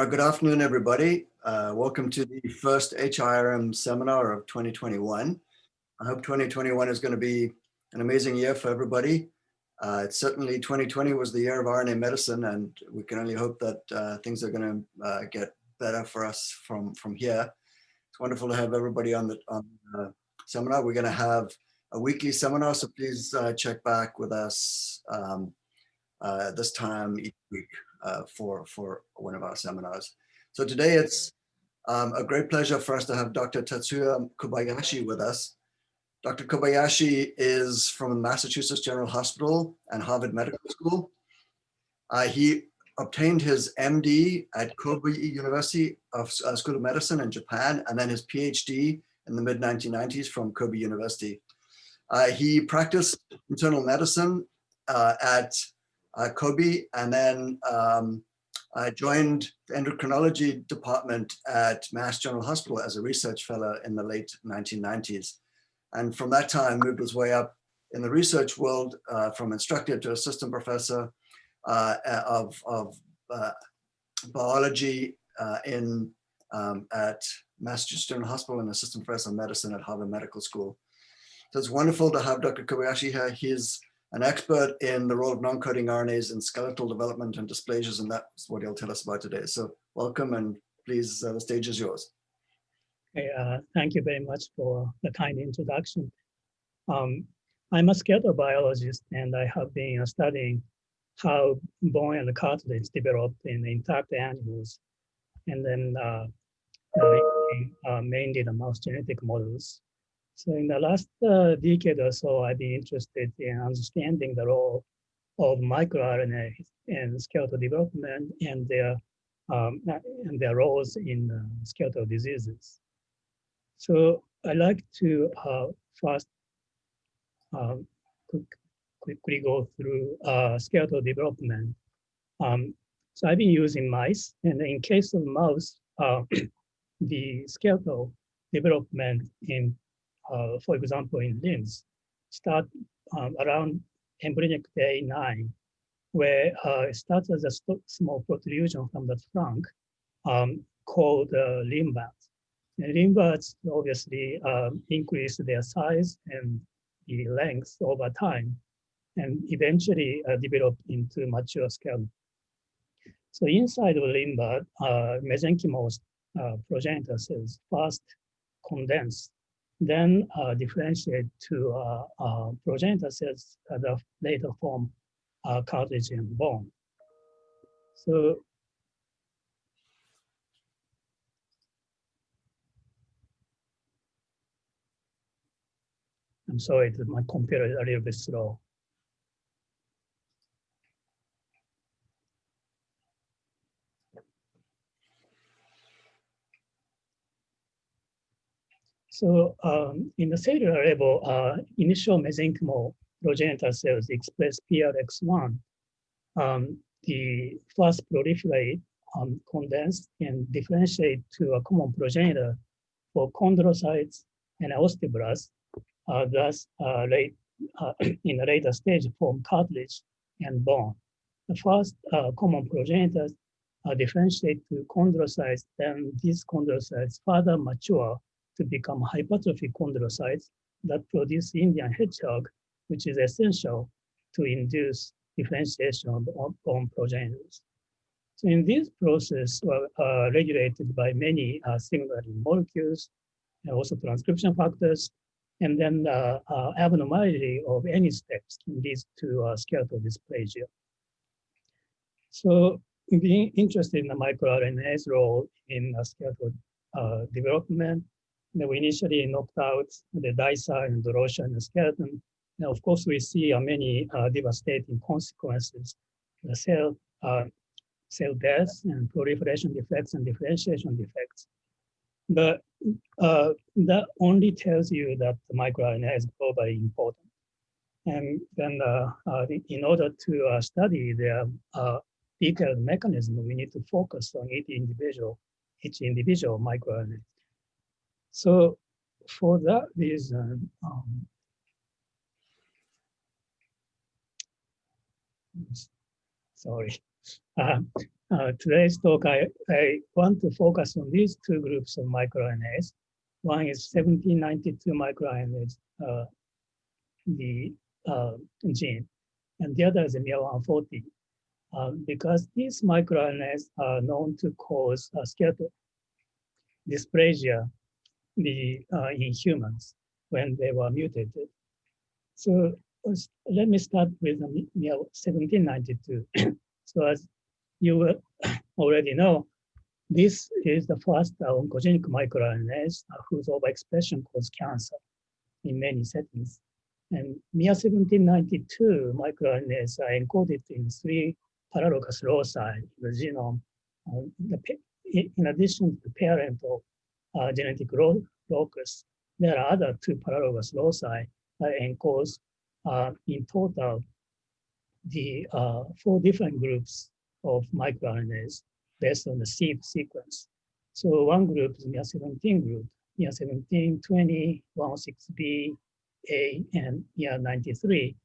Good afternoon, everybody. Welcome to the first HIRM seminar of 2021. I hope 2021 is going to be an amazing year for everybody. Certainly 2020 was the year of RNA medicine, and we can only hope that things are going to get better for us from here. It's wonderful to have everybody on the seminar. We're going to have a weekly seminar, so please check back with us this time each week for one of our seminars. So today it's a great pleasure for us to have Dr. Tatsuya Kobayashi with us. Dr. Kobayashi is from Massachusetts General Hospital and Harvard Medical School. He obtained his MD at Kobe University of School of Medicine in Japan, and then his PhD in the mid-1990s from Kobe University. He practiced internal medicine at Kobe, and then I joined the endocrinology department at Mass General Hospital as a research fellow in the late 1990s. And from that time, moved his way up in the research world from instructor to assistant professor of biology at Massachusetts General Hospital and assistant professor of medicine at Harvard Medical School. So it's wonderful to have Dr. Kobayashi here. He's an expert in the role of non-coding RNAs in skeletal development and dysplasias, and that's what he'll tell us about today. So welcome, and please, the stage is yours. Okay, thank you very much for the kind introduction. I'm a skeletal biologist, and I have been studying how bone and cartilage develop in intact animals, and then mainly the mouse genetic models. So in the last decade or so, I've been interested in understanding the role of microRNA in skeletal development and their roles in skeletal diseases. So I'd like to first quickly go through skeletal development. So I've been using mice, and in case of mouse, the skeletal development in for example, in limbs, start around embryonic day 9, where it starts as a small protrusion from the trunk called limb buds. And limb buds obviously increase their size and the length over time, and eventually develop into mature skeleton. So inside of limb bud, mesenchymal progenitor cells first condense, then differentiate to progenitor cells that later form cartilage and bone. So I'm sorry that my computer is a little bit slow. So in the cellular level, initial mesenchymal progenitor cells express PRX1. The first proliferate, condense, and differentiate to a common progenitor for chondrocytes and osteoblasts, thus in a later stage form cartilage and bone. The first common progenitors differentiate to chondrocytes, then these chondrocytes further mature to become hypertrophic chondrocytes that produce Indian hedgehog, which is essential to induce differentiation of bone progenitors. So in this process, regulated by many signaling molecules, and also transcription factors, and then abnormality of any steps can lead to skeletal dysplasia. So being interested in the microRNA's role in skeletal development, we initially knocked out the DISA and the Roche and the skeleton. Now, of course, we see many devastating consequences, the cell death and proliferation defects and differentiation defects. But that only tells you that the microRNA is globally important. And then in order to study their detailed mechanism, we need to focus on each individual microRNA. So for that reason, sorry. Today's talk, I want to focus on these two groups of microRNAs. One is 1792 microRNAs, the gene, and the other is the miR140. Because these microRNAs are known to cause skeletal dysplasia in humans when they were mutated. So let me start with the 1792. So as you already know, this is the first oncogenic microRNAs whose overexpression causes cancer in many settings. And miR1792 microRNAs are encoded in 3 paralogous loci in the genome. In addition to the parental genetic locus, there are other 2 paralogous loci that encode in total the 4 different groups of microRNAs based on the seed sequence. So one group is miR17 group, miR17, 20, 106B, A, and miR93,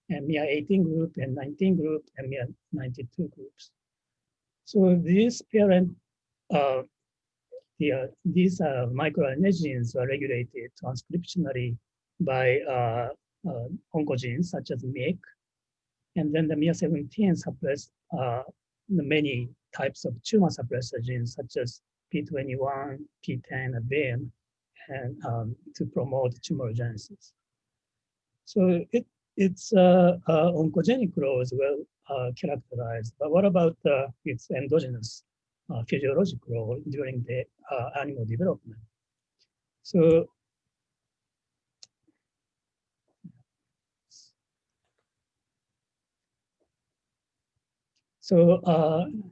and miR18 group, and 19 group, and miR92 groups. So these parent, these microRNA genes are regulated transcriptionally by oncogenes such as MYC, and then the miR17 suppress the many types of tumor suppressor genes such as P21, P10, and BIM, and to promote tumorigenesis. So its oncogenic role is well characterized, but what about its endogenous physiologic role during the animal development? So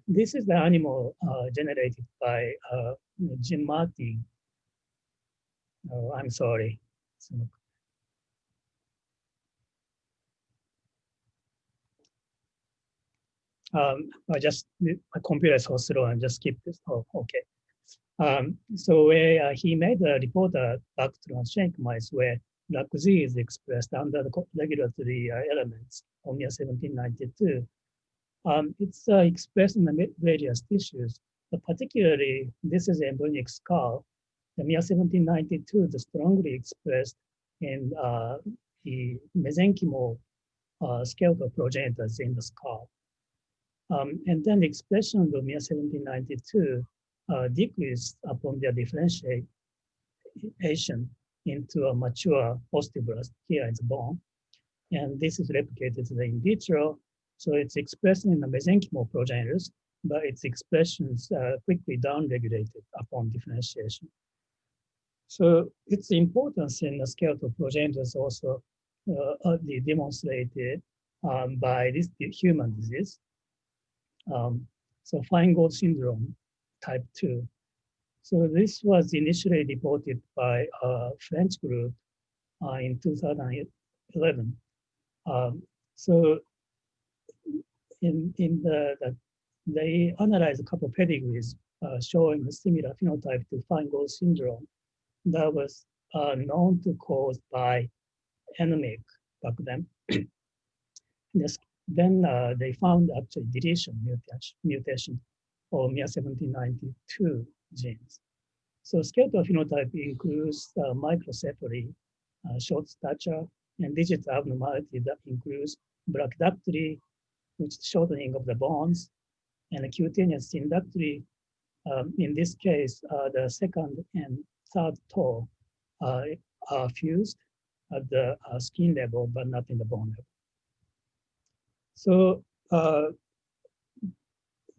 this is the animal generated by Jim Martin. Oh, I'm sorry. So, my computer is so slow and just skip this. Oh, okay. So where he made a report back to transgenic mice where LAC-Z is expressed under the regulatory elements of miR1792. It's expressed in the various tissues, but particularly this is embryonic skull. The miR1792 is strongly expressed in the mesenchymal skeletal progenitors in the skull. And then the expression of miR1792 decreased upon their differentiation into a mature osteoblast here in the bone. And this is replicated in vitro. So it's expressed in the mesenchymal progenitors, but its expressions quickly downregulated upon differentiation. So its importance in the skeletal progenitors also demonstrated by this human disease. So Feingold syndrome type 2. So this was initially reported by a French group in 2011. So they analyzed a couple of pedigrees showing a similar phenotype to Feingold syndrome that was known to cause by NMIC back then. Then they found actually deletion mutation of miR1792 genes. So skeletal phenotype includes microcephaly, short stature, and digital abnormality that includes brachydactyly, which is shortening of the bones, and cutaneous syndactyly. In this case, the second and third toe are fused at the skin level, but not in the bone level. So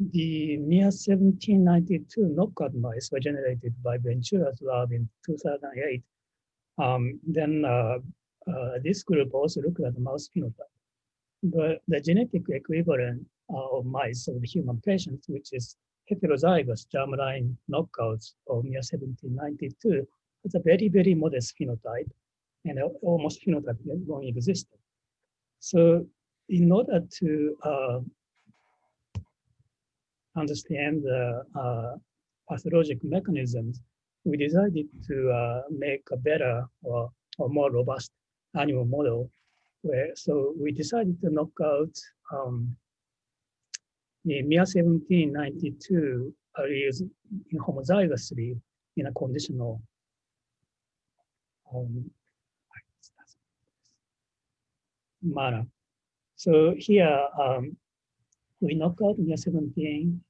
the miR1792 knockout mice were generated by Ventura's lab in 2008. Then this group also looked at the mouse phenotype. But the genetic equivalent of mice of the human patients, which is heterozygous germline knockouts of miR1792, has a very, very modest phenotype, and almost phenotype non-existent. So in order to understand the pathologic mechanisms, we decided to make a better or more robust animal model. So we decided to knock out the miR1792 alleles homozygously in a conditional manner. So here we knock out miR17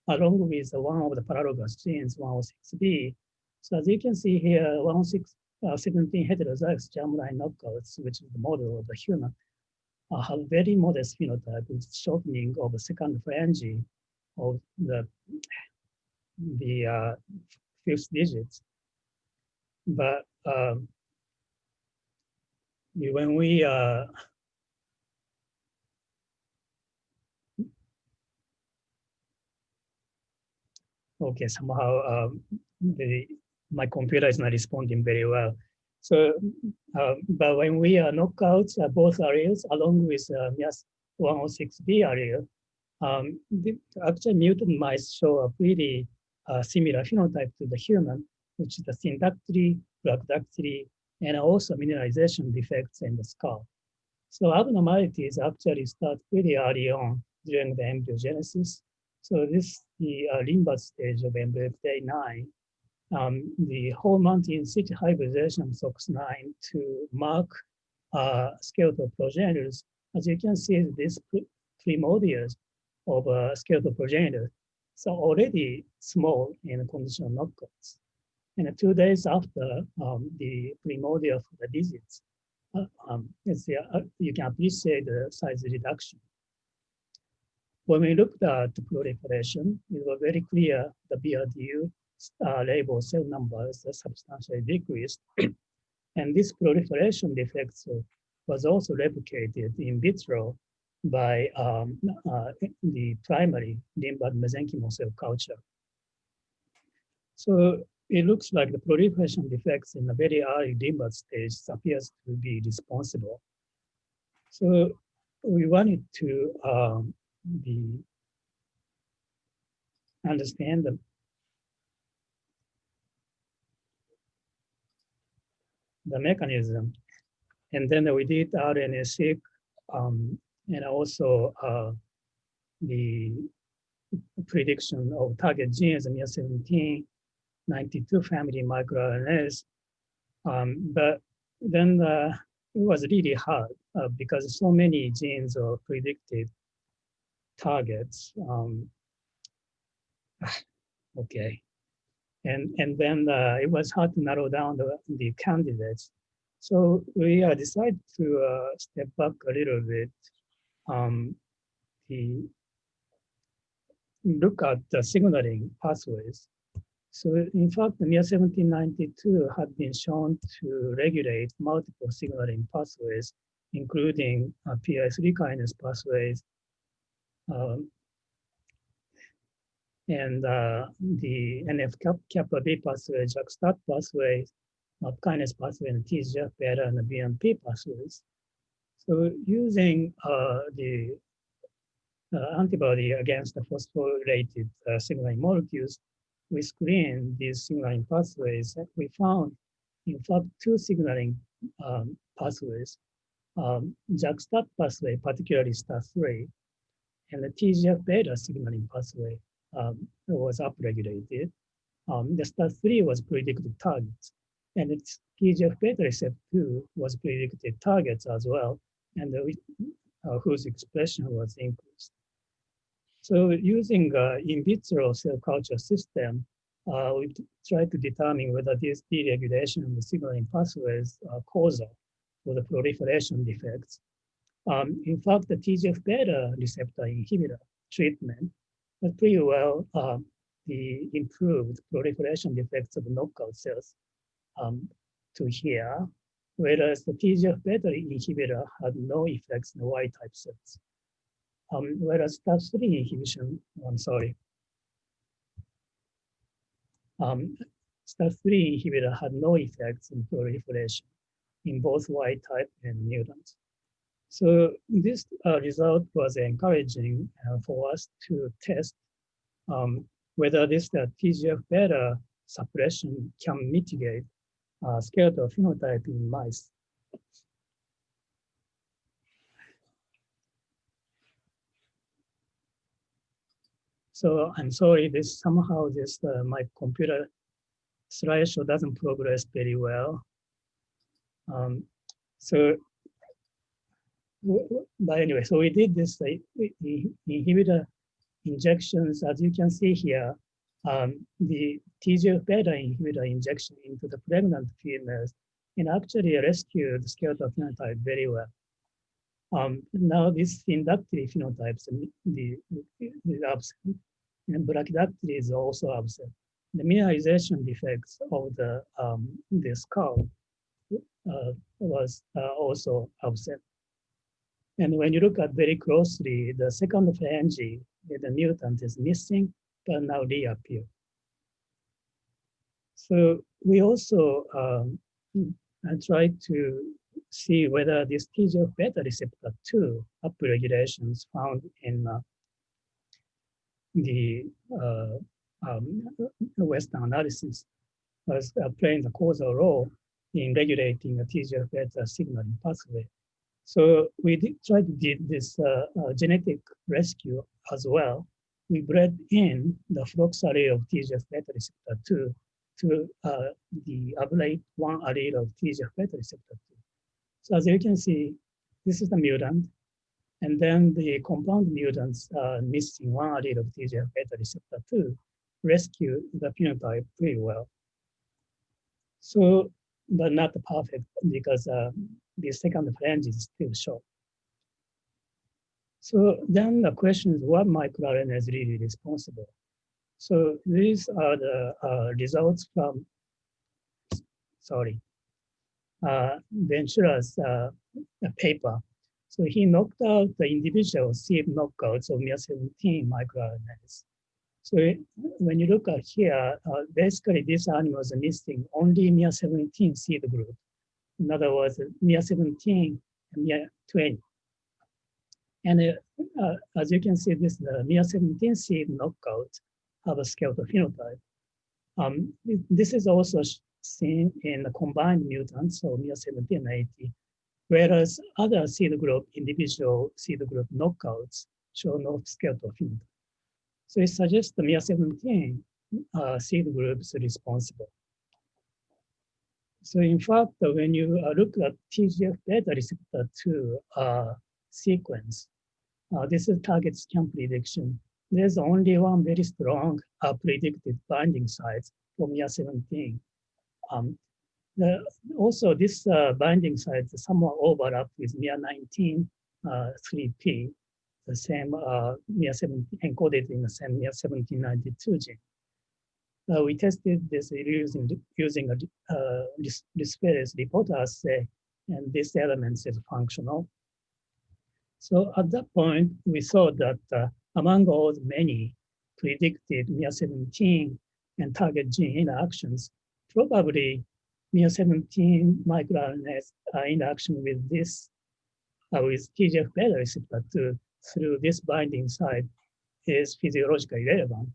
along with one of the paralogous genes, 106B. So as you can see here, 117 heterozygous germline knockouts, which is the model of the human, have very modest phenotype with shortening of the second phalange of the fifth digits. But when we okay, somehow my computer is not responding very well. So, but when we knock out both alleles along with MIAS106B allele, actually mutant mice show a pretty similar phenotype to the human, which is the syndactyly, brachydactyly, and also mineralization defects in the skull. So abnormalities actually start pretty early on during the embryogenesis. So this is the limbus stage of embryo day 9. The whole mountain city hybridization of SOX9 to mark skeletal progenitors. As you can see, these primordials of skeletal progenitors are already small in conditional knockouts. And 2 days after the primordial for the digits, you can appreciate the size reduction. When we looked at the proliferation, it was very clear the BRDU label cell numbers substantially decreased. And this proliferation defects was also replicated in vitro by the primary limbal mesenchymal cell culture. So it looks like the proliferation defects in the very early limbal stage appears to be responsible. So we wanted to understand the mechanism. And then we did RNA-seq and also the prediction of target genes, miR17, 92 family microRNAs. But then it was really hard because so many genes are predicted targets. Okay. And then it was hard to narrow down the candidates. So we decided to step back a little bit, look at the signaling pathways. So in fact, the miR1792 had been shown to regulate multiple signaling pathways, including PI3 kinase pathways, and the NF-kappa B pathway, JAK-STAT pathways, MAP kinase pathway, and TGF-beta and the BMP pathways. So using the antibody against the phosphorylated signaling molecules, we screened these signaling pathways. We found, in fact, 2 signaling pathways, JAK-STAT pathway, particularly STAT3, and the TGF-beta signaling pathway was upregulated. The STAT3 was predicted targets, and its TGF-beta receptor 2 was predicted targets as well, and whose expression was increased. So using in vitro cell culture system, we tried to determine whether this deregulation of the signaling pathways are causal for the proliferation defects. In fact, the TGF-beta receptor inhibitor treatment was pretty well the improved proliferation defects of knockout cells to here, whereas the TGF-beta inhibitor had no effects in Y-type cells. Whereas STAT3 inhibition, STAT3 inhibitor had no effects in proliferation in both Y-type and mutants. So this result was encouraging for us to test whether this TGF-beta suppression can mitigate skeletal phenotype in mice. So I'm sorry, this somehow my computer slideshow doesn't progress very well. So, but anyway, so we did this inhibitor injections, as you can see here, the TGF-beta inhibitor injection into the pregnant females and actually rescued skeletal phenotype very well. Now this indactyly phenotypes, the absent, and brachydactyly is also absent. The mineralization defects of the skull was also absent. And when you look at very closely, the second phalange, the mutant is missing, but now reappear. So we also tried to see whether this TGF-beta receptor 2 upregulations found in the Western analysis was playing the causal role in regulating the TGF-beta signaling pathway. So we tried to do this genetic rescue as well. We bred in the flox allele of TGF-beta receptor 2 to the ablate one allele of TGF-beta receptor 2. So as you can see, this is the mutant, and then the compound mutants missing one allele of TGF-beta receptor 2 rescue the phenotype pretty well. So, but not perfect because the second phalange is still short. So then the question is, what microRNA is really responsible? So these are the results from, Ventura's paper. So he knocked out the individual seed knockouts of miR-17 microRNAs. So when you look at here, basically these animals are missing only miR-17 seed group. In other words, miR-17 and miR-20. And as you can see, this the miR-17 seed knockout have a skeletal phenotype. This is also seen in the combined mutants, so miR-17 and 80, whereas other seed group, individual seed group knockouts show no skeletal phenotype. So it suggests the miR-17 seed groups responsible. So in fact, when you look at TGF-beta receptor 2 sequence, this is target scan prediction. There's only one very strong predicted binding site for miR-17. Also, this binding site somewhat overlap with miR-19 3P, the same miR-17 encoded in the same miR-1792 gene. We tested this using a dysplasias reporter assay, and this element is functional. So at that point, we saw that among all the many predicted miR-17 and target gene interactions, probably miR-17 microRNAs interaction with this, with TGF-beta receptor 2 through this binding site is physiologically relevant.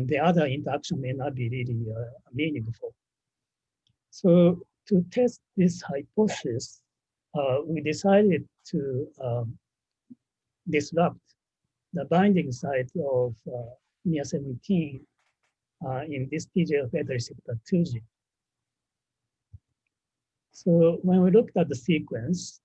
The other interaction may not be really meaningful. So to test this hypothesis, we decided to disrupt the binding site of miR-17 in this TGF-beta receptor 2 gene. So when we looked at the sequence,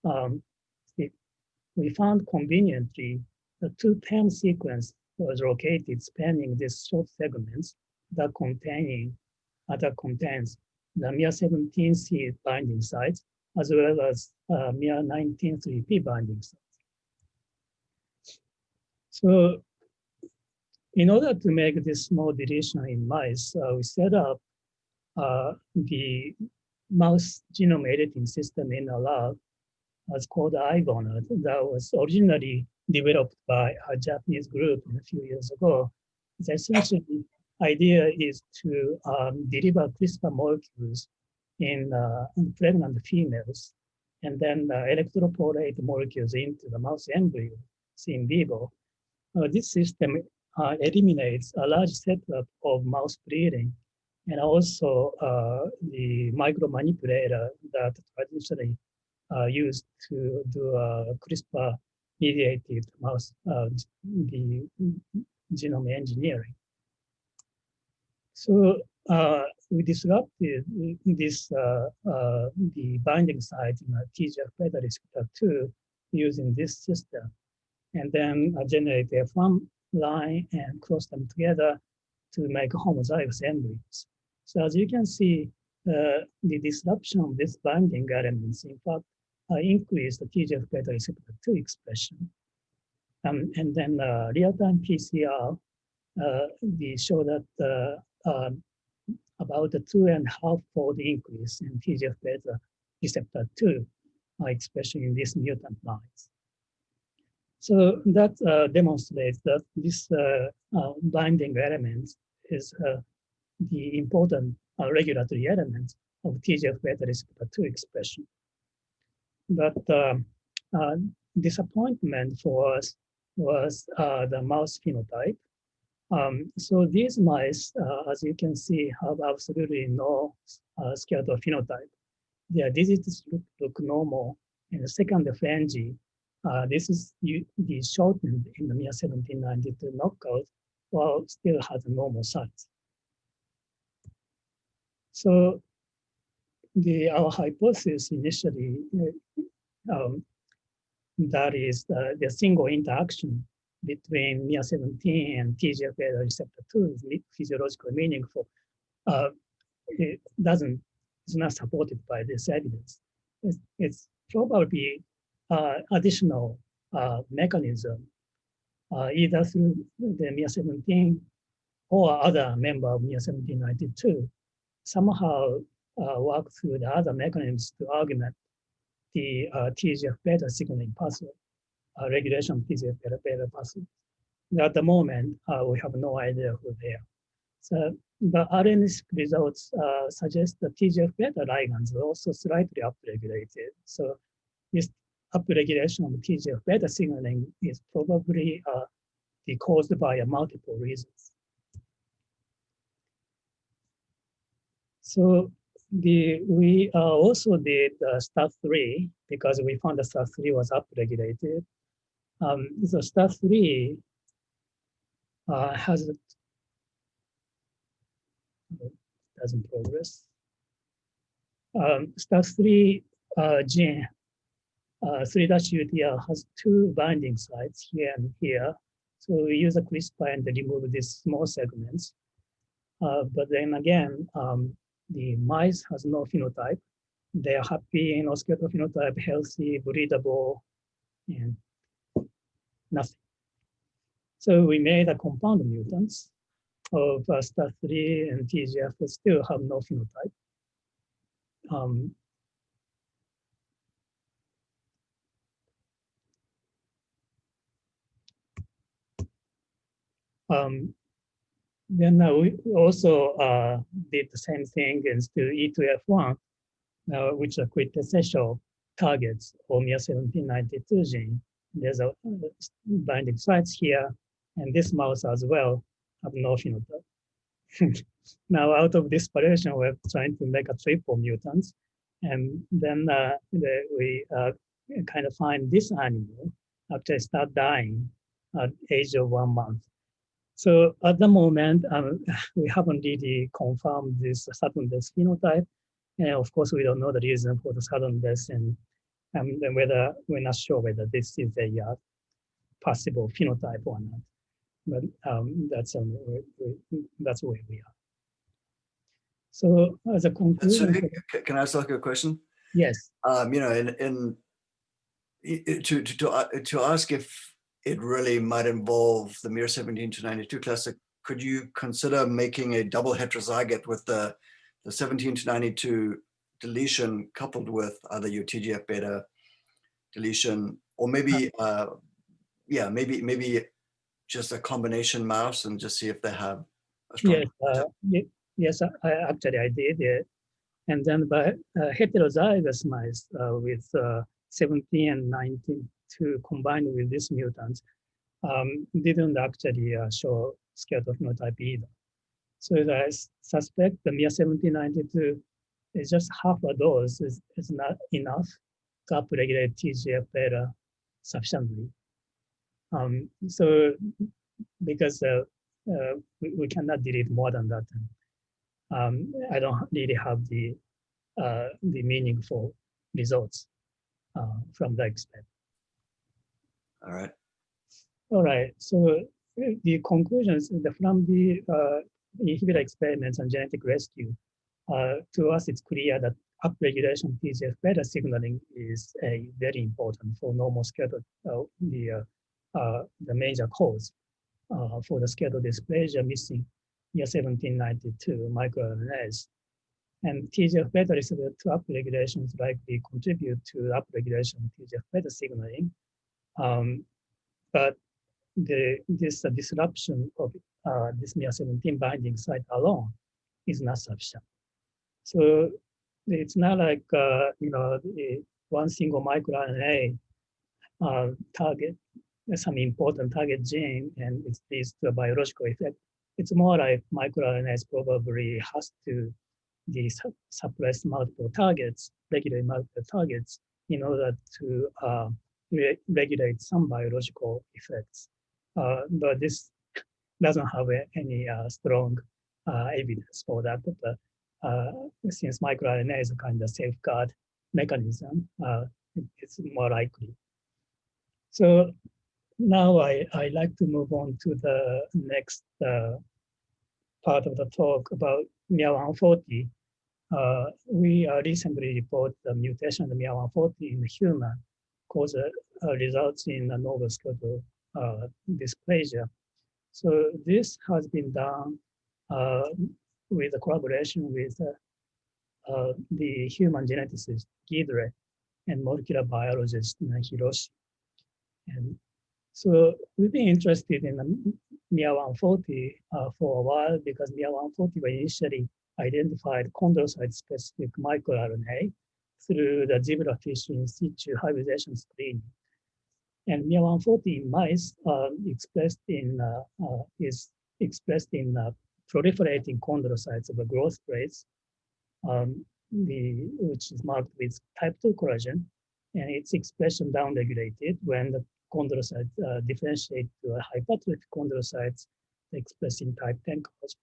we found conveniently the 210 sequence was located spanning these short segments that contains the miR-17 seed binding sites as well as miR-19 3P binding sites. So in order to make this small deletion in mice, we set up the mouse genome editing system in a lab. It's called iGonad, that was originally developed by a Japanese group a few years ago. The essentially idea is to deliver CRISPR molecules in pregnant females, and then electroporate molecules into the mouse embryo in vivo. This system eliminates a large setup of mouse breeding, and also the micromanipulator that traditionally used to do CRISPR-mediated mouse, the genome engineering. So we disrupted the binding site in a TGF-beta receptor 2 using this system, and then generate a F1 line and cross them together to make homozygous embryos. So as you can see, the disruption of these binding elements, in fact, increase the TGF-beta receptor 2 expression. And then real-time PCR, they show that about a 2.5-fold increase in TGF-beta receptor 2 expression in these mutant mice. So that demonstrates that this binding element is the important regulatory element of TGF-beta receptor 2 expression. But disappointment for us was the mouse phenotype. So these mice, as you can see, have absolutely no skeletal phenotype. Their digits look normal. And the second phalange, this is the shortened in the miR-1792 knockout, while still has a normal size. So our hypothesis initially that is the single interaction between miR-17 and TGF-beta receptor 2 is physiologically meaningful. It's not supported by this evidence. It's probably additional mechanism, either through the miR-17 or other member of miR-1792, somehow work through the other mechanisms to augment the TGF-beta signaling pathway, regulation of TGF-beta pathway. At the moment, we have no idea who they are. So the RNA results suggest that TGF-beta ligands are also slightly upregulated. So this upregulation of TGF-beta signaling is probably caused by multiple reasons. So we also did STAT3 because we found that STAT3 was upregulated. So STAT3 has doesn't progress. STAT3 gene 3-UTR has two binding sites here and here. So we use a CRISPR and remove these small segments. But then again, the mice has no phenotype. They are happy, skeletal phenotype, healthy, breedable, and nothing. So we made a compound mutants of STAT3 and TGF that still have no phenotype. Then we also did the same thing against E2F1, which are quintessential targets for miR-1792 gene. There's a binding sites here, and this mouse as well have no phenotype. Now, out of desperation, we're trying to make a triple mutants, and then we kind of find this animal after start dying at age of 1 month. So at the moment, we haven't really confirmed this sudden death phenotype. And of course, we don't know the reason for the sudden death, and whether we're not sure whether this is a possible phenotype or not. But that's where we are. So as a conclusion, so can I ask like a question? Yes. To ask if it really might involve the miR-17-92 cluster, could you consider making a double heterozygote with the 17-92 deletion coupled with either your TGF-beta deletion, or maybe maybe just a combination mouse and just see if they have a strong yes, I did it. And then by heterozygous mice with 17 and 92 combined with these mutants didn't actually show skeletal phenotype either. So I suspect the miR-1792 is just half a dose is not enough to upregulate TGF-beta sufficiently. So because we cannot delete more than that. I don't really have the meaningful results from the experiment. All right. All right. So the conclusions from the inhibitor experiments and genetic rescue, to us, it's clear that upregulation TGF-beta signaling is very important for normal skeletal, the major cause for the skeletal dysplasia missing near 1792 microRNAs. And TGF-beta receptor 2 upregulations likely contribute to upregulation of TGF-beta signaling. But this disruption of this miR-17 binding site alone is not sufficient. So it's not like one single microRNA target some important target gene and it leads to a biological effect. It's more like microRNAs probably has to suppress multiple targets, regulate multiple targets in order to regulate some biological effects. But this doesn't have any strong evidence for that. But since microRNA is a kind of safeguard mechanism, it's more likely. So now I like to move on to the next part of the talk about miR-140. We recently reported the mutation of miR-140 in the human results in a novel skeletal dysplasia. So this has been done with a collaboration with the human geneticist Gidre and molecular biologist Hiroshi. And so we've been interested in miR-140 for a while because miR-140 was initially identified chondrocyte-specific microRNA through the zebrafish in situ hybridization screening. And miR-140 in mice is expressed in proliferating chondrocytes of the growth plates, which is marked with type 2 collagen, and its expression downregulated when the chondrocytes differentiate to a hypertrophic chondrocytes expressing type 10 collagen.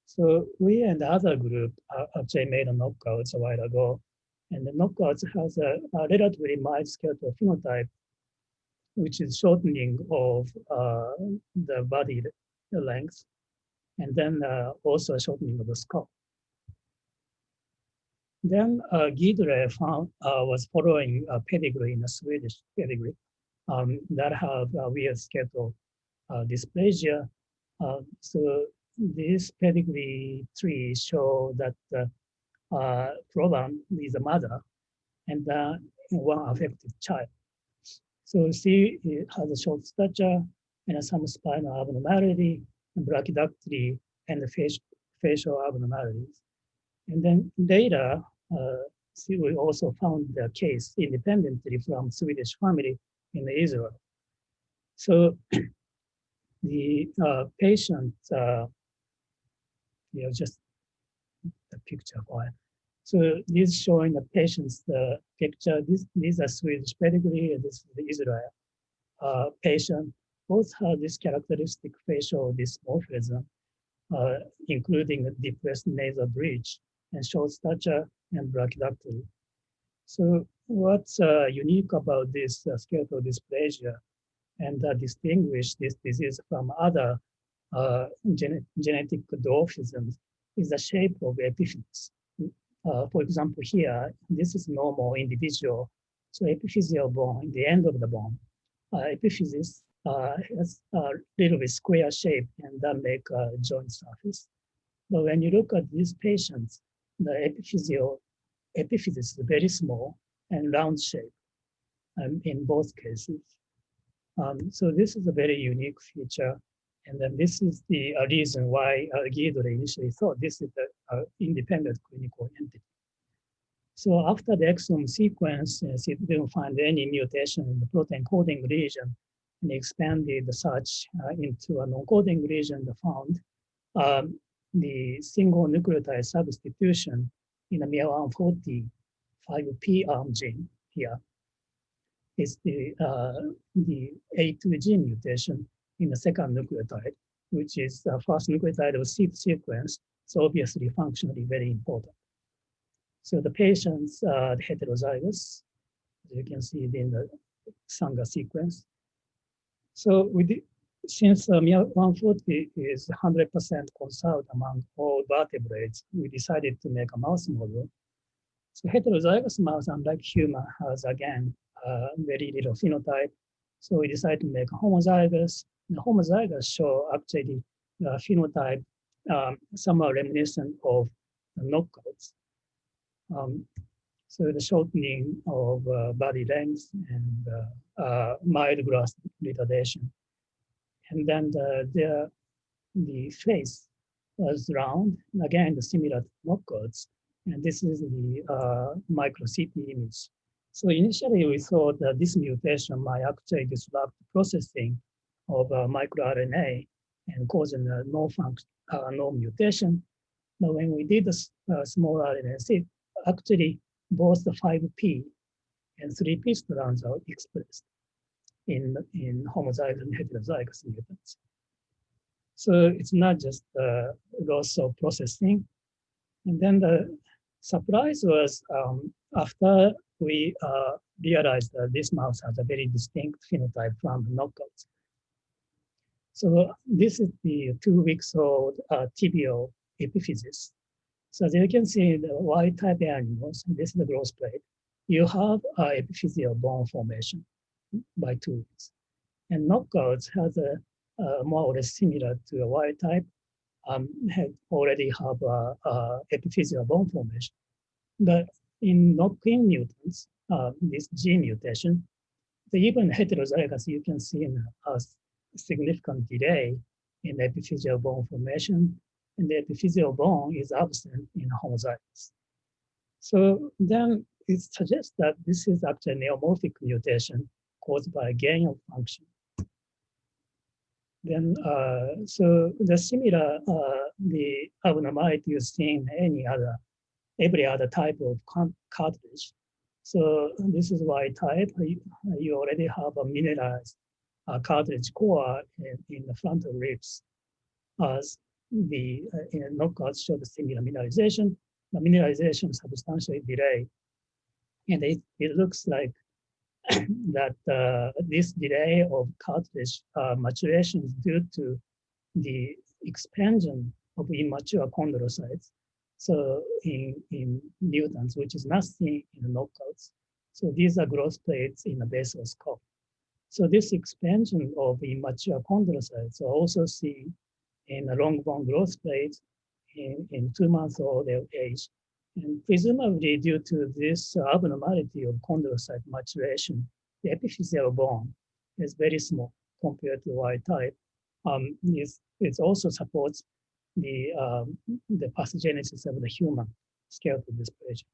So we and the other group actually made a knockouts a while ago, and the knockouts has a relatively mild skeletal phenotype, which is shortening of the body length, and then also a shortening of the skull. Then Gidre was following a pedigree in a Swedish pedigree that have weird skeletal dysplasia. So this pedigree tree show that Proban is a mother and one affected child. So she has a short stature and some spinal abnormality and brachydactyly and facial abnormalities. And then later, we also found the case independently from Swedish family in Israel. So the patient, just the picture file. So this is showing the patient's picture. These are Swedish pedigree, and this is the Israel patient. Both have this characteristic facial dysmorphism, including a depressed nasal bridge and short stature and brachydactyly. So what's unique about this skeletal dysplasia and distinguish this disease from other genetic dwarfisms is the shape of epiphysis. For example, here, this is normal individual. So epiphyseal bone, the end of the bone, epiphysis has a little bit square shape and that make a joint surface. But when you look at these patients, the epiphysis is very small and round shape in both cases. So this is a very unique feature. And then this is the reason why Gidre initially thought this is an independent clinical entity. So after the exome sequence, they didn't find any mutation in the protein coding region and expanded the search into a non-coding region that found the single nucleotide substitution in the miR-140 5P arm gene here is the A2 gene mutation in the second nucleotide, which is the first nucleotide of sequence. So obviously functionally very important. So the patients are heterozygous, as you can see in the Sanger sequence. So since miR-140 is 100% conserved among all vertebrates, we decided to make a mouse model. So heterozygous mouse, unlike human, has again very little phenotype. So we decided to make a homozygous. The homozygous show actually phenotype somewhat reminiscent of the knockouts. So the shortening of body length and mild growth retardation. And then the face was round, again, similar to knockouts. And this is the micro CT image. So initially we thought that this mutation might actually disrupt processing of microRNA and cause a no mutation. But when we did the small RNA-seq, actually both the 5P and 3P strands are expressed in homozygous and heterozygous mutants. So it's not just loss of processing. And then the surprise was after we realized that this mouse has a very distinct phenotype from the knockouts. So this is the 2 weeks old tibial epiphysis. So as you can see, the wild-type animals, this is the growth plate, you have epiphyseal bone formation by 2 weeks. And knockouts has a more or less similar to a wild-type, already have epiphyseal bone formation. But in knock-in mutants, this gene mutation, even heterozygous, you can see a significant delay in epiphyseal bone formation, and the epiphyseal bone is absent in homozygous. So then it suggests that this is actually a neomorphic mutation caused by gain of function. Then, so the similar, the abnormality you see in every other type of cartilage. So this is wild type. You already have a mineralized cartilage core in the frontal ribs. As the knockouts show the similar mineralization, the mineralization substantially delayed. And it looks like that this delay of cartilage maturation is due to the expansion of immature chondrocytes. So in mutants, which is not seen in the knockouts. So these are growth plates in the basal skull. So this expansion of immature chondrocytes are also seen in the long bone growth plates in 2-month-old age. And presumably due to this abnormality of chondrocyte maturation, the epiphyseal bone is very small compared to wild type. It also supports the pathogenesis of the human skeletal dysplasia.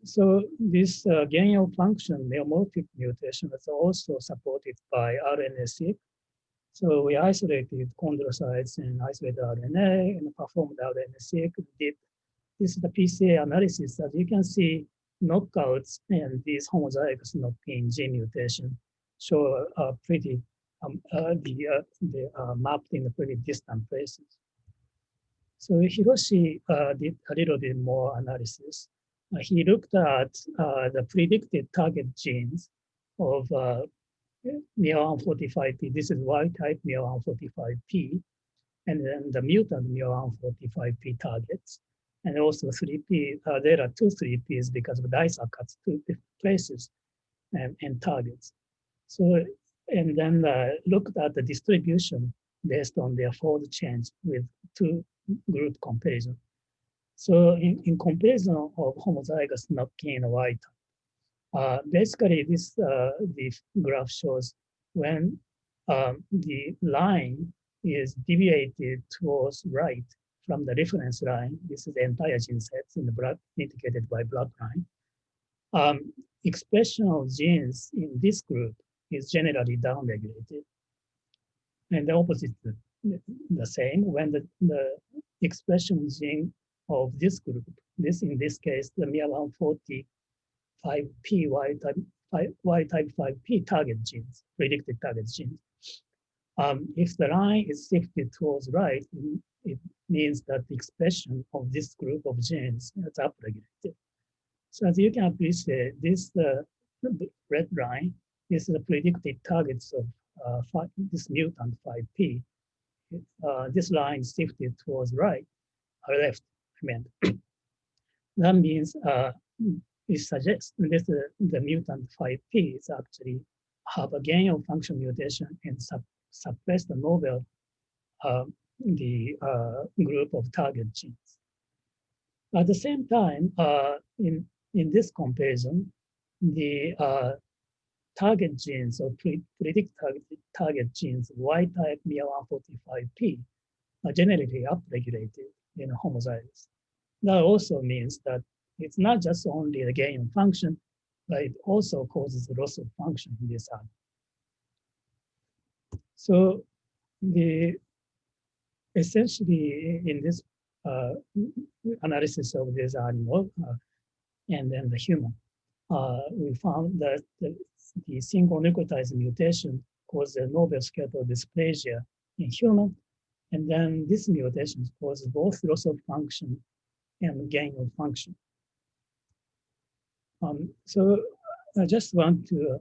So this gain of function neomorphic mutation is also supported by RNA-seq. So we isolated chondrocytes and isolated RNA and performed RNA-seq. This is the PCA analysis. As you can see, knockouts and these homozygous knock-in gene mutation show pretty mapped in pretty distant places. So Hiroshi did a little bit more analysis. He looked at the predicted target genes of miR-145P. This is wild type miR-145P, and then the mutant miR-145P targets, and also 3P. There are 2 3Ps because of DISA cuts 2 different places and targets. So, and then looked at the distribution based on their fold change with 2 group comparison. So in comparison of homozygous knock-in wild type, basically this graph shows when the line is deviated towards right from the reference line. This is the entire gene sets in the black, indicated by black line. Expression of genes in this group is generally downregulated. And the opposite is the same when the expression gene of this group, in this case, the miR-145P wild type Y-type 5P target genes, predicted target genes. If the line is shifted towards right, it means that the expression of this group of genes is upregulated. So as you can appreciate, this red line is the predicted targets of this mutant 5P. This line shifted towards right or left, I meant. That means it suggests this, the mutant 5P is actually have a gain of function mutation and suppress the novel group of target genes. At the same time, in this comparison, the target genes or predict target genes, Y-type miR145P, are generally upregulated in homozygous. That also means that it's not just only the gain of function, but it also causes the loss of function in this animal. So essentially in this analysis of this animal and then the human, we found that the single nucleotide mutation causes a novel skeletal dysplasia in human, and then this mutation causes both loss of function and gain of function. So I just want to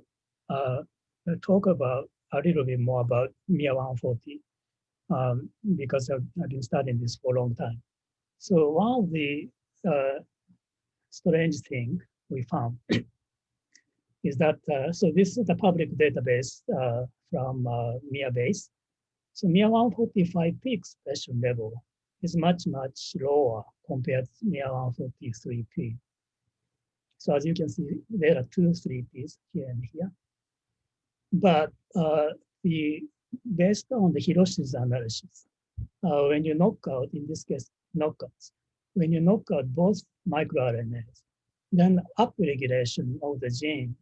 talk about a little bit more about miR140 because I've been studying this for a long time. So one of the strange thing we found is that, so this is the public database from miRBase. So miR145P expression level is much, much lower compared to miR143P. So as you can see, there are 2 3Ps here and here. But based on the Hiroshi's analysis, when you knock out, in this case, knockouts, when you knock out both microRNAs, then upregulation of the gene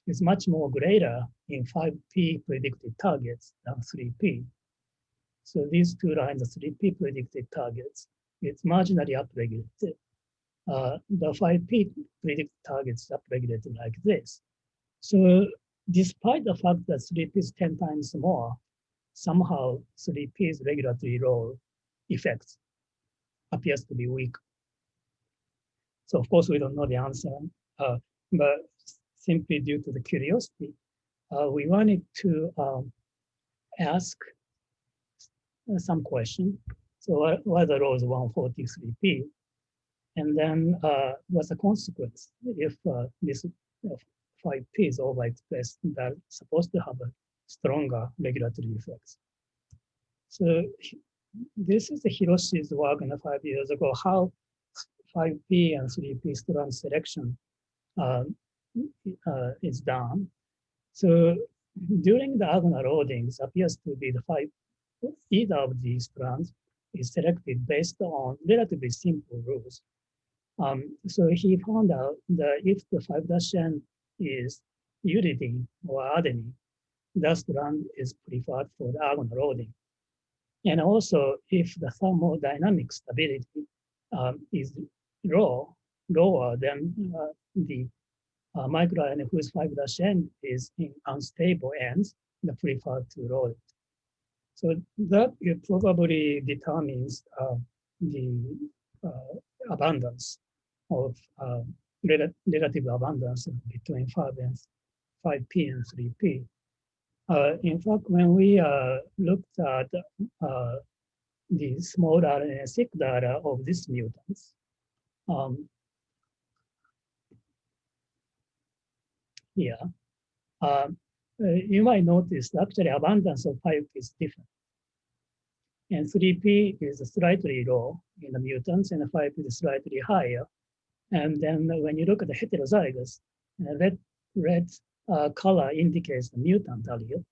is much more greater in 5P predicted targets than 3P. So these 2 lines are 3P predicted targets. It's marginally upregulated. The 5P predicted targets upregulated like this. So despite the fact that 3P is 10 times more, somehow 3P's regulatory role effects appears to be weak. So of course we don't know the answer, but simply due to the curiosity, we wanted to ask some question. So what are the roles 143P? And then what's the consequence if this 5P is overexpressed that's supposed to have a stronger regulatory effects? So this is the Hiroshi's work in 5 years ago, how 5P and 3P strand selection is done. So during the agonal loadings appears to be either of these strands is selected based on relatively simple rules. So he found out that if the 5'N is uridine or adenine, that strand is preferred for the agonal loading. And also, if the thermodynamic stability is lower than the microRNA whose 5'N is in unstable ends, the preferred to load it. So that probably determines the abundance of relative abundance between 5P and 3P. In fact, when we looked at the small RNA-seq data of these mutants, you might notice that actually abundance of 5P is different. And 3P is slightly low in the mutants, and 5P is slightly higher. And then when you look at the heterozygous, red color indicates the mutant allele,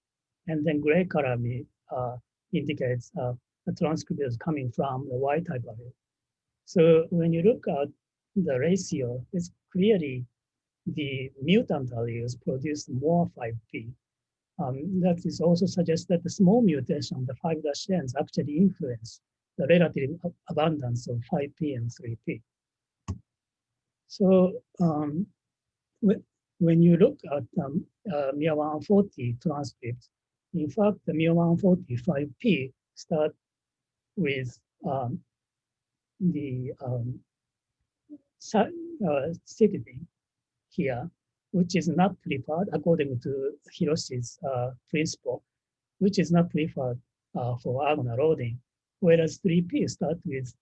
and then gray color indicates the transcript is coming from the Y-type allele. So when you look at the ratio, it's clearly the mutant alleles produce more 5P. That is also suggests that the small mutation of the 5'Ns actually influence the relative abundance of 5P and 3P. So when you look at miR140 transcripts, in fact, the miR145P start with the cytidine here, which is not preferred according to Hiroshi's principle, which is not preferred for agonal loading. Whereas 3P start with,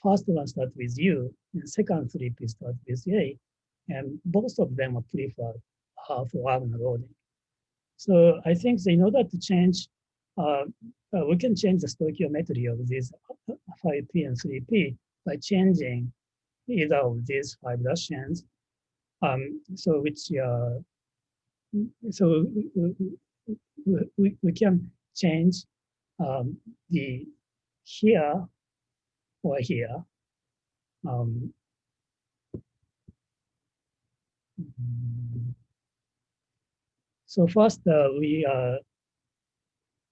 first one start with U, and second 3P start with A, and both of them are preferred for agonal loading. So I think that in order to change, we can change the stoichiometry of these 5P and 3P by changing either of these 5 Dashians. So we can change the here or here. So first we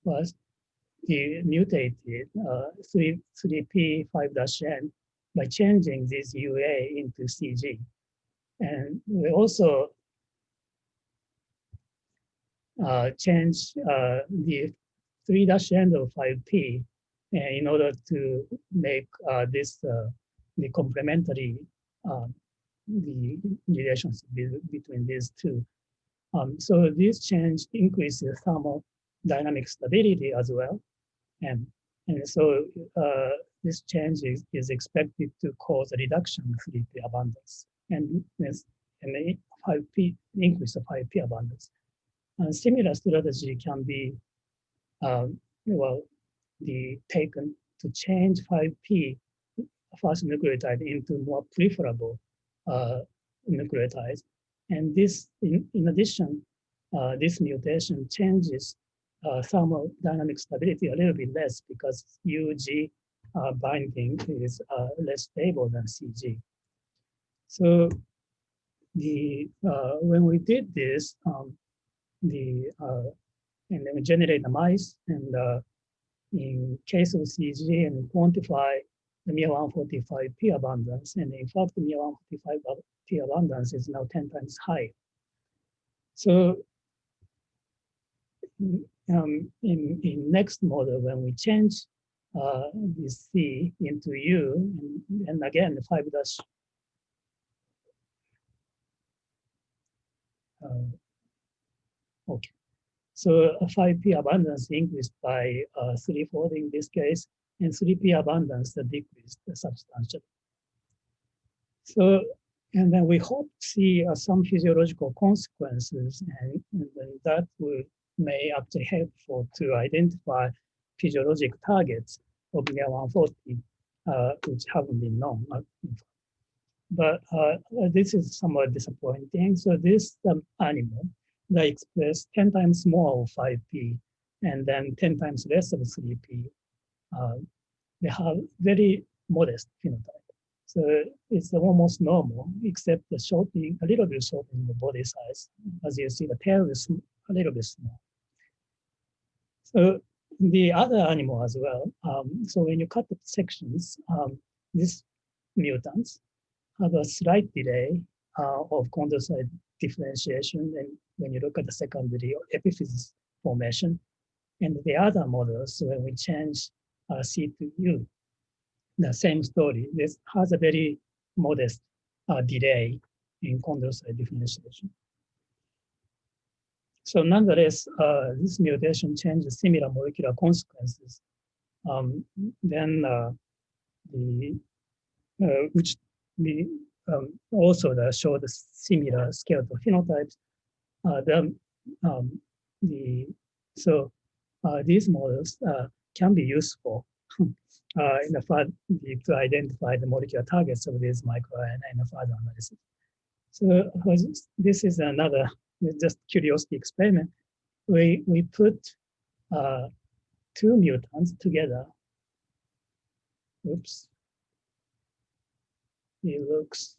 first the mutated 3P 5-N by changing this UA into CG. And we also change the 3-N of 5P in order to make this the complementary the relationship between these two. So this change increases thermodynamic stability as well. And so this change is expected to cause a reduction in 3P abundance and 5P increase of 5P abundance. And similar strategy can be taken to change 5P first nucleotide into more preferable nucleotides. And this, in addition, this mutation changes thermodynamic stability a little bit less because UG binding is less stable than CG. So when we did this, and then we generate the mice, and in case of CG, and quantify the miR145P abundance, and in fact, the miR145P abundance is now 10 times higher. So in next model, when we change this C into U, and again, the 5 dash, okay. So a 5P abundance increased by 3-fold in this case, and 3P abundance decreased substantially. So, and then we hope to see some physiological consequences, and that may actually helpful to identify physiologic targets of miR140, which haven't been known. But this is somewhat disappointing. So this animal, they express 10 times more of 5P and then 10 times less of 3P. They have very modest phenotype. So it's almost normal, except the shortening, a little bit shortening the body size. As you see, the tail is a little bit small. So the other animal as well. So when you cut the sections, these mutants have a slight delay of chondrocyte differentiation, and when you look at the secondary epiphysis formation, and the other models, when we change C to U, the same story. This has a very modest delay in chondrocyte differentiation. So nonetheless, this mutation changes similar molecular consequences. Also show the similar skeletal phenotypes. These models can be useful to identify the molecular targets of these microRNA in a further analysis. So this is another just curiosity experiment. We put 2 mutants together. Oops. It looks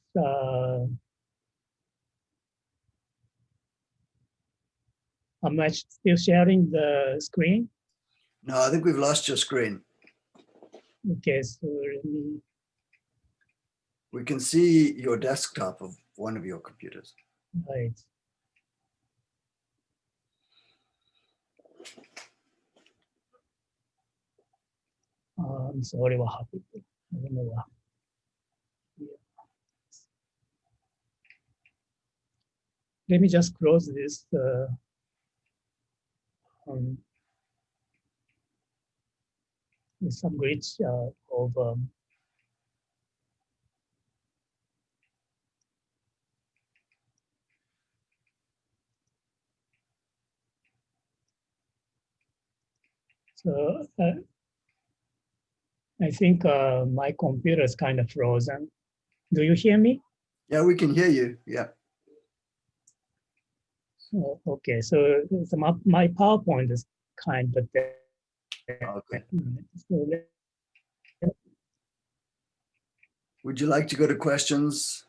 am I still sharing the screen? No, I think we've lost your screen. Okay, so we can see your desktop of one of your computers. Right. I'm sorry what happened. I don't know what. Yeah. Let me just close this. Um, with some glitch of so I think my computer is kind of frozen. Do you hear me? Yeah, we can hear you. Yeah. Oh, okay, so my PowerPoint is kind of dead. Okay. So Would you like to go to questions?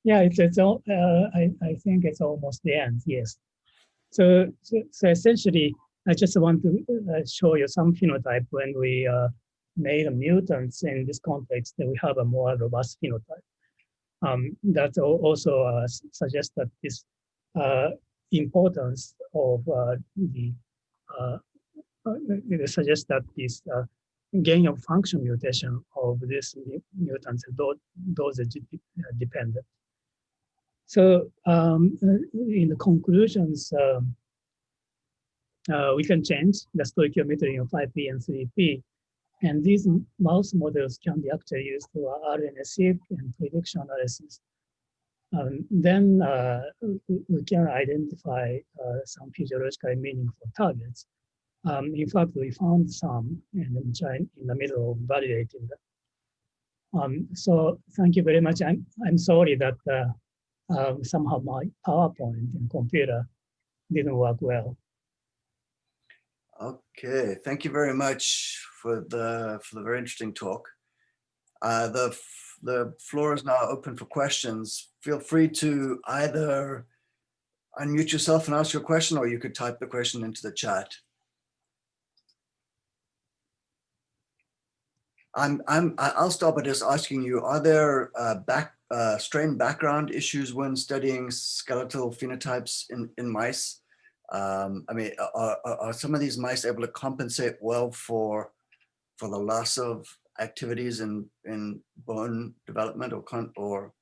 yeah, it's all. I think it's almost the end. Yes. So essentially, I just want to show you some phenotype when we made mutants in this context, that we have a more robust phenotype. That also suggests that this importance of the it suggests that this gain of function mutation of this mutants are dosage dependent. So in the conclusions, we can change the stoichiometry of 5P and 3P. And these mouse models can be actually used for RNA-seq and prediction analysis. Then we can identify some physiologically meaningful targets. In fact, we found some and I'm trying in the middle of validating them. So thank you very much. I'm sorry that somehow my PowerPoint and computer didn't work well. Okay, thank you very much for the very interesting talk. The floor is now open for questions. Feel free to either unmute yourself and ask your question, or you could type the question into the chat. I'll start by just asking you: are there strain background issues when studying skeletal phenotypes in mice? I mean, are some of these mice able to compensate well for the loss of activities in bone development or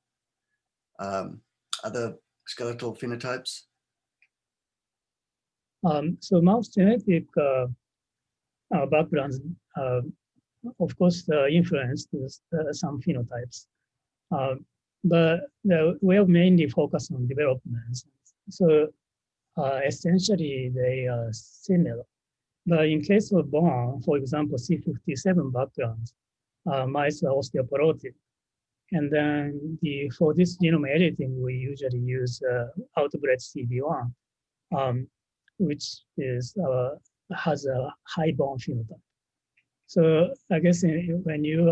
other skeletal phenotypes? So mouse genetic backgrounds, of course, influenced some phenotypes. But we have mainly focused on development. So essentially, they are similar. But in case of bone, for example, C57 backgrounds, mice are osteoporotic. And then for this genome editing, we usually use outbred CD1, which has a high bone phenotype. So I guess when you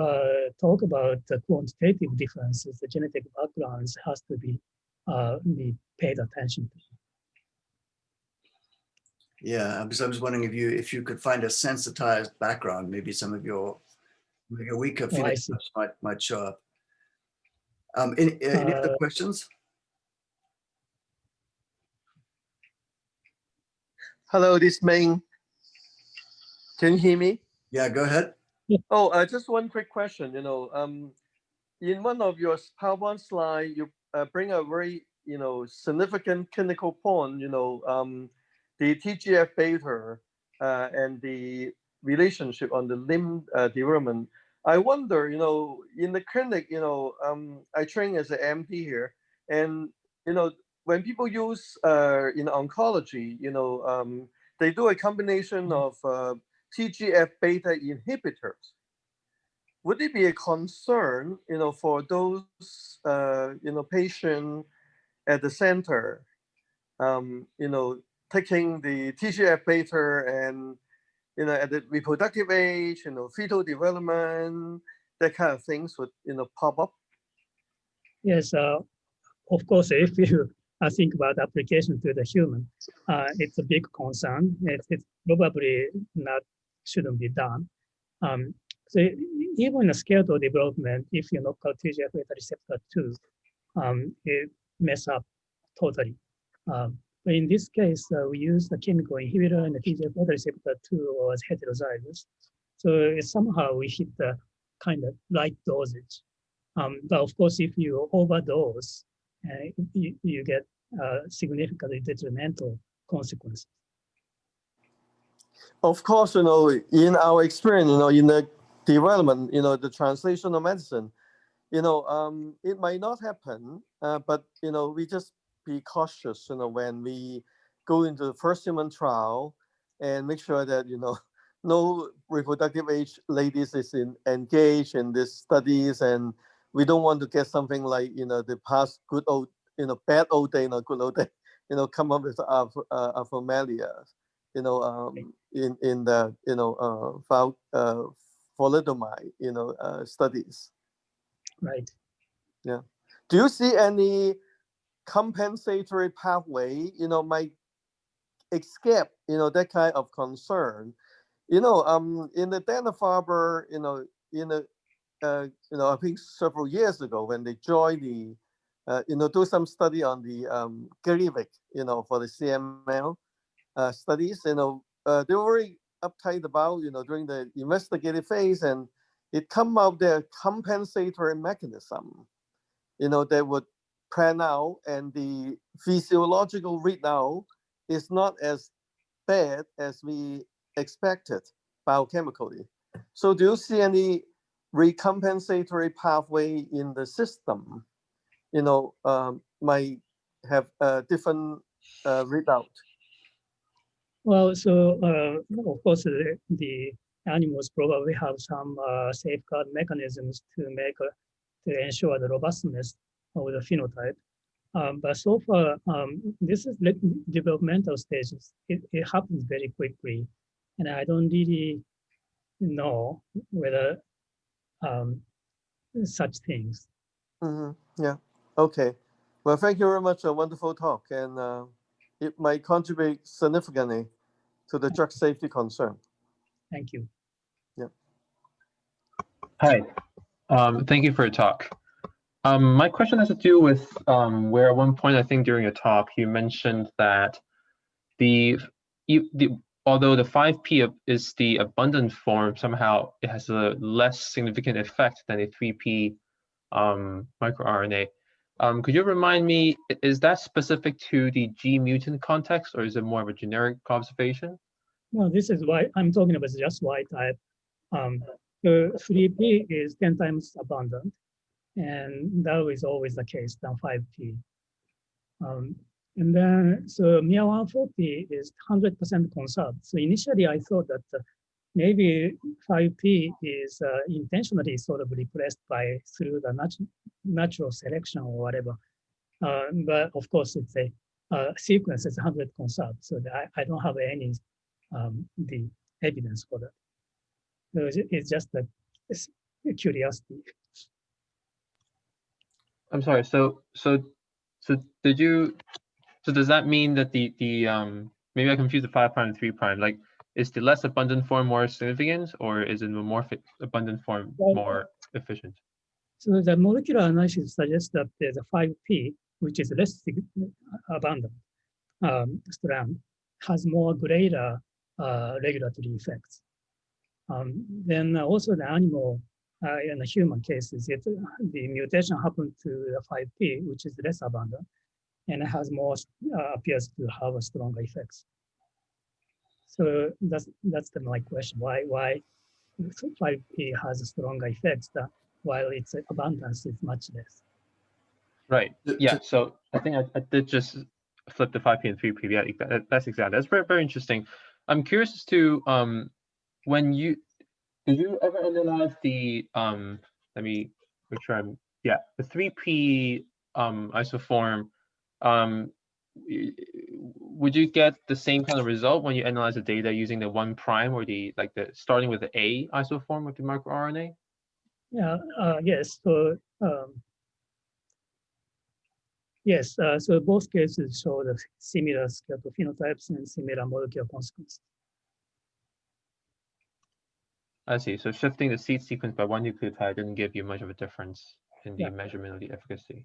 talk about the quantitative differences, the genetic backgrounds has to be paid attention to. Yeah, I was wondering if you could find a sensitized background, maybe some of your weaker phenotypes might show up. Any other questions? Hello, this is Ming. Can you hear me? Yeah, go ahead. Oh, just one quick question. In one of your PowerPoint slides, you bring a very significant clinical point. The TGF beta and the relationship on the limb development. I wonder, in the clinic, I train as an MD here, and when people use in oncology, they do a combination of TGF beta inhibitors. Would it be a concern, for those, patient at the center, taking the TGF beta and, at the reproductive age, fetal development, that kind of things would, pop up? Yes, of course, if you think about application to the human, it's a big concern. It's probably shouldn't be done. So even in a skeletal development, if you knock out TGF-beta receptor 2, mess up totally. But in this case, we use the chemical inhibitor and the TGF-beta receptor 2 as heterozygous. So somehow we hit the kind of right dosage. But of course, if you overdose, you get significantly detrimental consequences. Of course, in our experience, in the development, the translational medicine, it might not happen, but, we just be cautious, when we go into the first human trial and make sure that, no reproductive age ladies is engaged in these studies, and we don't want to get something like, the past good old, bad old day, good old day, come up with aphomelia, in the, thalidomide, studies. Right. Yeah. Do you see any compensatory pathway, might escape, that kind of concern? In the Dana-Farber, I think several years ago when they joined the, do some study on the Gerivic, for the CML studies, they were very uptight about, during the investigative phase, and it come out their compensatory mechanism, that would pan out, and the physiological readout is not as bad as we expected biochemically. So do you see any recompensatory pathway in the system, might have a different readout? Well, so of course, the animals probably have some safeguard mechanisms to to ensure the robustness of the phenotype. But so far, this is developmental stages. It happens very quickly, and I don't really know whether such things. Yeah. Okay. Well, thank you very much. A wonderful talk, and it might contribute significantly to the drug safety concern. Thank you. Yeah. Hi. Thank you for your talk. My question has to do with where at one point, I think during a talk, you mentioned that although the 5P is the abundant form, somehow it has a less significant effect than a 3P microRNA. Could you remind me, is that specific to the G mutant context, or is it more of a generic observation? No, this is why I'm talking about just Y type. The 3P is 10 times abundant, and that is always the case than 5P. And then, so MIR140 is 100% conserved. So initially I thought that maybe 5P is intentionally sort of repressed through the natural selection or whatever. But of course, it's a sequence is 100 conserved, so I don't have any the evidence for that. So it's just a curiosity. I'm sorry. So did you? So does that mean that the maybe I confused the 5' and 3'? Like, is the less abundant form more significant, or is it the more abundant form more efficient? So the molecular analysis suggests that there's a 5P, which is less abundant strand, has more greater regulatory effects. Then also the animal in the human cases, the mutation happened to the 5P, which is less abundant, and it has more appears to have a stronger effects. So that's my question. Why 5P has stronger effects while its abundance is much less? Right. Yeah. So I think I did just flip the 5P and 3P. Yeah, that's exactly. That's very, very interesting. I'm curious as to did you ever analyze the let me make sure the 3P isoform. Would you get the same kind of result when you analyze the data using the 1' or the starting with the A isoform of the microRNA? Yeah. Yes. So yes. So both cases show the similar skeletal phenotypes and similar molecular consequences. I see. So shifting the seed sequence by 1 nucleotide didn't give you much of a difference in the measurement of the efficacy.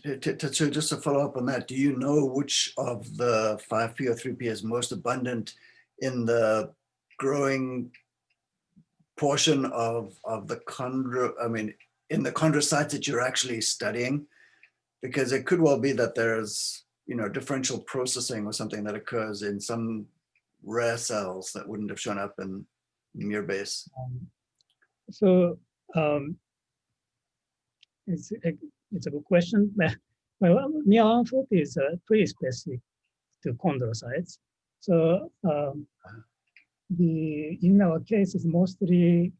Tatsuya, just to follow up on that, do you know which of the 5P or 3P is most abundant in the growing portion of the in the chondrocytes that you're actually studying? Because it could well be that there's, differential processing or something that occurs in some rare cells that wouldn't have shown up in mirror base. So it's a good question. Well, miR140 is pretty specific to chondrocytes. So in our case, it's mostly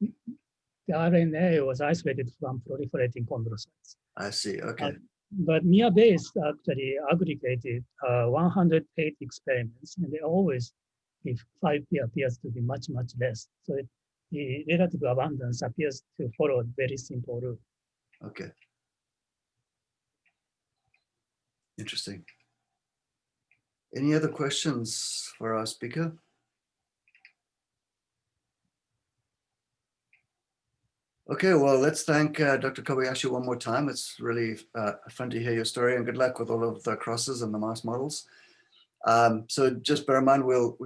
the RNA was isolated from proliferating chondrocytes. I see. Okay. But miR-base actually aggregated 108 experiments, and they always, if 5P appears to be much, much less. So the relative abundance appears to follow a very simple rule. Okay. Interesting. Any other questions for our speaker? Okay, well, let's thank Dr. Kobayashi one more time. It's really fun to hear your story, and good luck with all of the crosses and the mouse models. So just bear in mind, we'll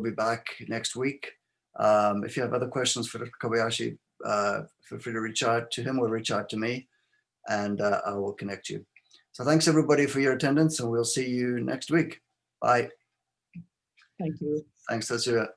be back next week. If you have other questions for Dr. Kobayashi, feel free to reach out to him or reach out to me, and I will connect you. So thanks everybody for your attendance, and we'll see you next week. Bye. Thank you. Thanks, Tatsuya.